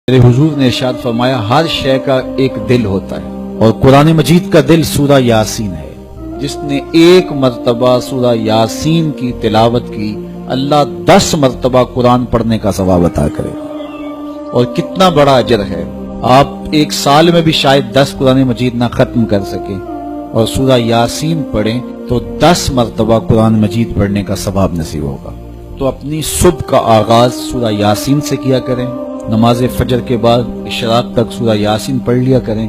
میرے حضور نے ارشاد فرمایا ہر شے کا ایک دل ہوتا ہے اور قرآن مجید کا دل سورہ یاسین ہے۔ جس نے ایک مرتبہ سورہ یاسین کی تلاوت کی اللہ 10 مرتبہ قرآن پڑھنے کا ثواب عطا کرے، اور کتنا بڑا اجر ہے۔ آپ ایک سال میں بھی شاید 10 قرآن مجید نہ ختم کر سکیں، اور سورہ یاسین پڑھیں تو 10 مرتبہ قرآن مجید پڑھنے کا ثواب نصیب ہوگا۔ تو اپنی صبح کا آغاز سورہ یاسین سے کیا کریں، نماز فجر کے بعد اشراق تک سورہ یاسین پڑھ لیا کریں۔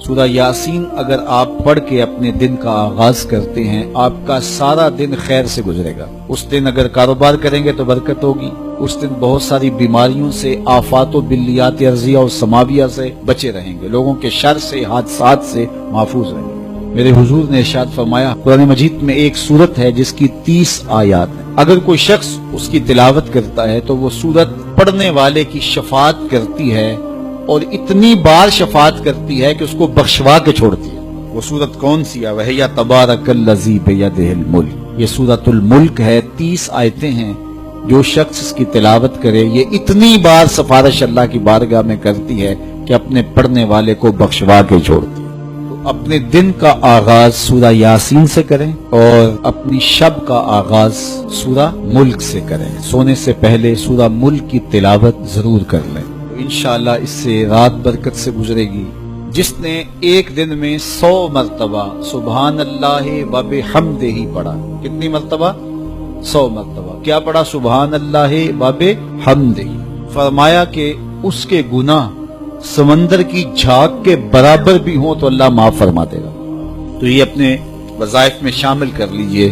سورہ یاسین اگر آپ پڑھ کے اپنے دن کا آغاز کرتے ہیں، آپ کا سارا دن خیر سے گزرے گا۔ اس دن اگر کاروبار کریں گے تو برکت ہوگی، اس دن بہت ساری بیماریوں سے، آفات و بلیات ارضیہ اور سماویہ سے بچے رہیں گے، لوگوں کے شر سے، حادثات سے محفوظ رہیں گے۔ میرے حضور نے ارشاد فرمایا قرآن مجید میں ایک سورت ہے جس کی 30 آیات ہیں، اگر کوئی شخص اس کی تلاوت کرتا ہے تو وہ سورت پڑھنے والے کی شفاعت کرتی ہے، اور اتنی بار شفاعت کرتی ہے کہ اس کو بخشوا کے چھوڑتی ہے۔ وہ سورت کون سی ہے؟ وَهِيَ تَبَارَكَ الَّذِي بِيَدِهِ الْمُلْكُ، یہ سورۃ الملک ہے، 30 آیتیں ہیں۔ جو شخص اس کی تلاوت کرے یہ اتنی بار سفارش اللہ کی بارگاہ میں کرتی ہے کہ اپنے پڑھنے والے کو بخشوا کے چھوڑتی ہے۔ اپنے دن کا آغاز سورہ یاسین سے کریں اور اپنی شب کا آغاز سورہ ملک سے کریں۔ سونے سے پہلے سورہ ملک کی تلاوت ضرور کر لیں، تو انشاءاللہ اس سے رات برکت سے گزرے گی۔ جس نے ایک دن میں 100 مرتبہ سبحان اللہ و بحمدہ پڑھا، کتنی مرتبہ؟ 100 مرتبہ کیا پڑھا؟ سبحان اللہ و بحمدہ، فرمایا کہ اس کے گناہ سمندر کی جھاگ کے برابر بھی ہوں تو اللہ معاف فرما دے گا۔ تو یہ اپنے وظائف میں شامل کر لیجئے،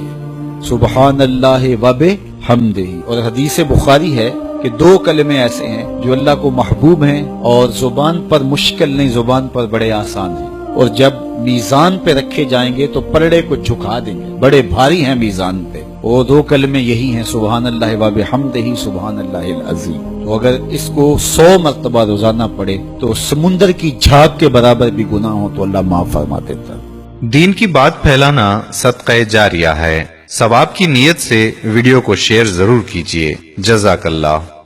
سبحان اللہ و بحمدہ۔ اور حدیث بخاری ہے کہ 2 کلمے ایسے ہیں جو اللہ کو محبوب ہیں اور زبان پر مشکل نہیں، زبان پر بڑے آسان ہیں، اور جب میزان پہ رکھے جائیں گے تو پلڑے کو جھکا دیں گے، بڑے بھاری ہیں میزان پہ۔ وہ 2 کلمے یہی ہیں، سبحان اللہ و بحمدہ، سبحان اللہ العظیم۔ تو اگر اس کو 100 مرتبہ روزانہ پڑھے تو سمندر کی جھاگ کے برابر بھی گناہ ہو تو اللہ معاف فرما دیتا ہے۔ دین کی بات پھیلانا صدقہ جاریہ ہے، ثواب کی نیت سے ویڈیو کو شیئر ضرور کیجیے۔ جزاک اللہ۔